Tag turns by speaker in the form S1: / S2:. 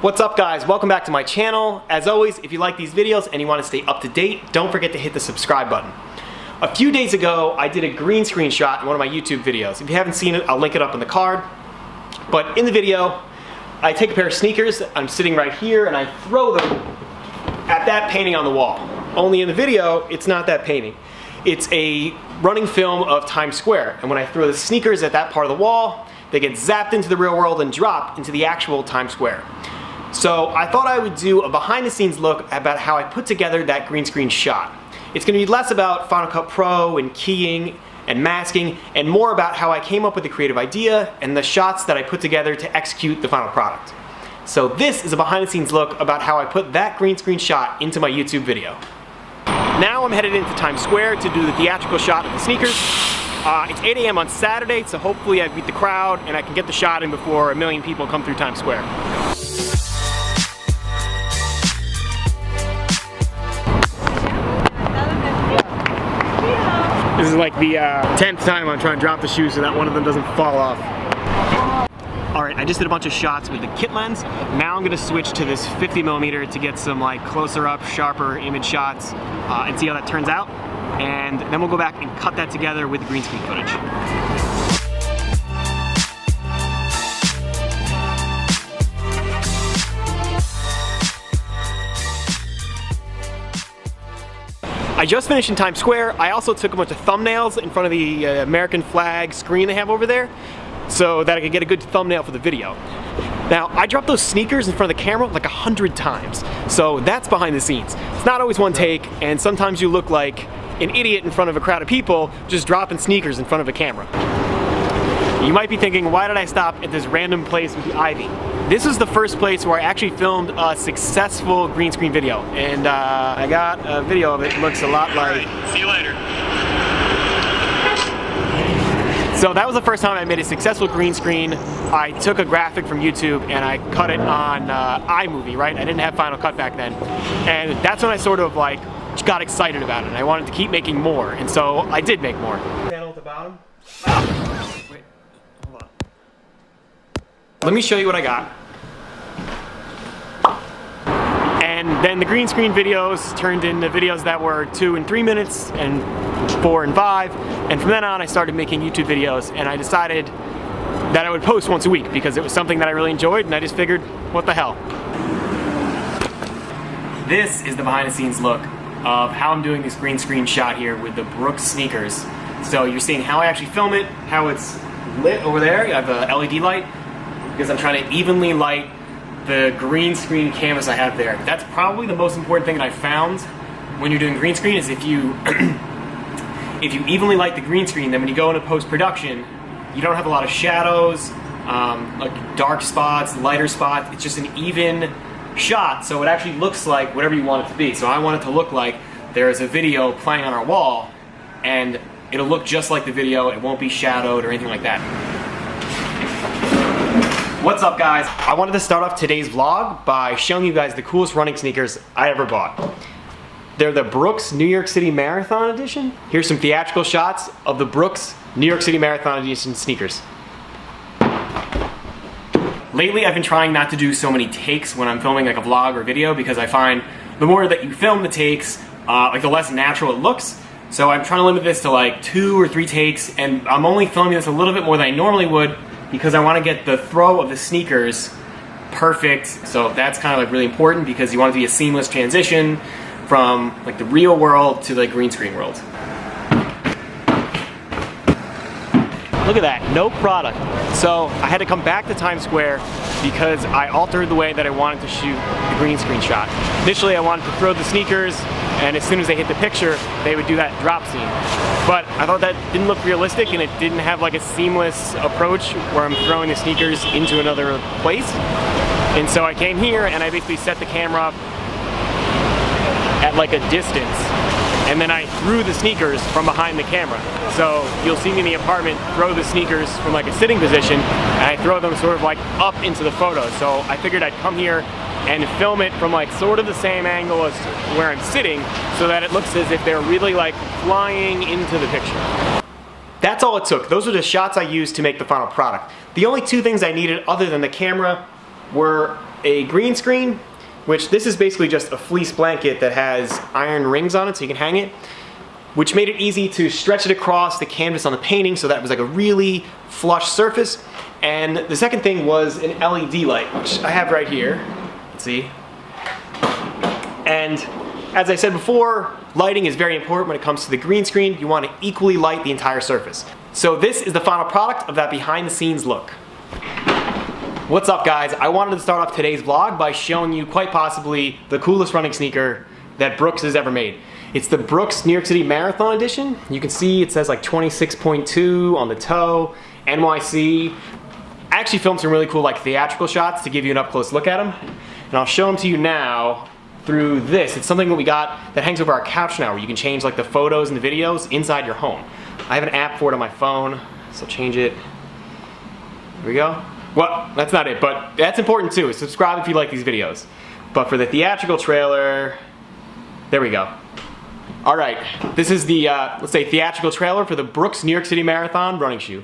S1: What's up guys, welcome back to my channel. As always, if you like these videos and you want to stay up to date, don't forget to hit the subscribe button. A few days ago, I did a green screen shot in one of my YouTube videos. If you haven't seen it, I'll link it up in the card. But in the video, I take a pair of sneakers, I'm sitting right here, and I throw them at that painting on the wall. Only in the video, it's not that painting. It's a running film of Times Square, and when I throw the sneakers at that part of the wall, they get zapped into the real world and drop into the actual Times Square. So I thought I would do a behind the scenes look about how I put together that green screen shot. It's going to be less about Final Cut Pro and keying and masking, and more about how I came up with the creative idea and the shots that I put together to execute the final product. So this is a behind the scenes look about how I put that green screen shot into my YouTube video. Now I'm headed into Times Square to do the theatrical shot of the sneakers. It's 8 a.m. on Saturday, so hopefully I beat the crowd and I can get the shot in before 1 million people come through Times Square. This is like the 10th time I'm trying to drop the shoes so that one of them doesn't fall off. Alright, I just did a bunch of shots with the kit lens. Now I'm going to switch to this 50mm to get some like closer up, sharper image shots and see how that turns out. And then we'll go back and cut that together with the green screen footage. I just finished in Times Square. I also took a bunch of thumbnails in front of the American flag screen they have over there so that I could get a good thumbnail for the video. Now, I dropped those sneakers in front of the camera like 100 times, so that's behind the scenes. It's not always one take, and sometimes you look like an idiot in front of a crowd of people just dropping sneakers in front of a camera. You might be thinking, why did I stop at this random place with the ivy? This is the first place where I actually filmed a successful green screen video, and I got a video of it. It looks a lot like...
S2: Alright, see you later.
S1: So that was the first time I made a successful green screen. I took a graphic from YouTube and I cut it on iMovie, right? I didn't have Final Cut back then. And that's when I sort of like got excited about it, and I wanted to keep making more, and so I did make more. Panel at the bottom. Wait, hold on. Let me show you what I got. And then the green screen videos turned into videos that were 2 and 3 minutes and 4 and 5, and from then on I started making YouTube videos, and I decided that I would post once a week because it was something that I really enjoyed, and I just figured, what the hell. This is the behind the scenes look of how I'm doing this green screen shot here with the Brooks sneakers. So you're seeing how I actually film it, how it's lit over there. I have a LED light because I'm trying to evenly light the green screen canvas I have there. That's probably the most important thing that I found when you're doing green screen is if you if you evenly light the green screen, then when you go into post-production, you don't have a lot of shadows, like dark spots, lighter spots. It's just an even shot, so it actually looks like whatever you want it to be. So I want it to look like there is a video playing on our wall, and it'll look just like the video. It won't be shadowed or anything like that. What's up guys? I wanted to start off today's vlog by showing you guys the coolest running sneakers I ever bought. They're the Brooks New York City Marathon Edition. Here's some theatrical shots of the Brooks New York City Marathon Edition sneakers. Lately I've been trying not to do so many takes when I'm filming like a vlog or video, because I find the more that you film the takes, like the less natural it looks. So I'm trying to limit this to like 2 or 3 takes, and I'm only filming this a little bit more than I normally would because I want to get the throw of the sneakers perfect. So that's kind of like really important because you want it to be a seamless transition from like the real world to the green screen world. Look at that, no product. So I had to come back to Times Square because I altered the way that I wanted to shoot the green screen shot. Initially I wanted to throw the sneakers, and as soon as they hit the picture, they would do that drop scene. But I thought that didn't look realistic, and it didn't have like a seamless approach where I'm throwing the sneakers into another place. And so I came here and I basically set the camera up at like a distance, and then I threw the sneakers from behind the camera. So you'll see me in the apartment throw the sneakers from like a sitting position, and I throw them sort of like up into the photo. So I figured I'd come here and film it from like sort of the same angle as where I'm sitting, so that it looks as if they're really like flying into the picture. That's all it took. Those are the shots I used to make the final product. The only 2 things I needed other than the camera were a green screen, which this is basically just a fleece blanket that has iron rings on it so you can hang it, which made it easy to stretch it across the canvas on the painting so that it was like a really flush surface. And the second thing was an LED light, which I have right here. Let's see. And as I said before, lighting is very important when it comes to the green screen. You want to equally light the entire surface. So this is the final product of that behind the scenes look. What's up, guys? I wanted to start off today's vlog by showing you quite possibly the coolest running sneaker that Brooks has ever made. It's the Brooks New York City Marathon Edition. You can see it says like 26.2 on the toe, NYC. I actually filmed some really cool like theatrical shots to give you an up close look at them. And I'll show them to you now through this. It's something that we got that hangs over our couch now where you can change like the photos and the videos inside your home. I have an app for it on my phone, so change it. Here we go. Well, that's not it, but that's important too. Subscribe if you like these videos. But for the theatrical trailer, there we go. All right, this is the, let's say, theatrical trailer for the Brooks New York City Marathon running shoe.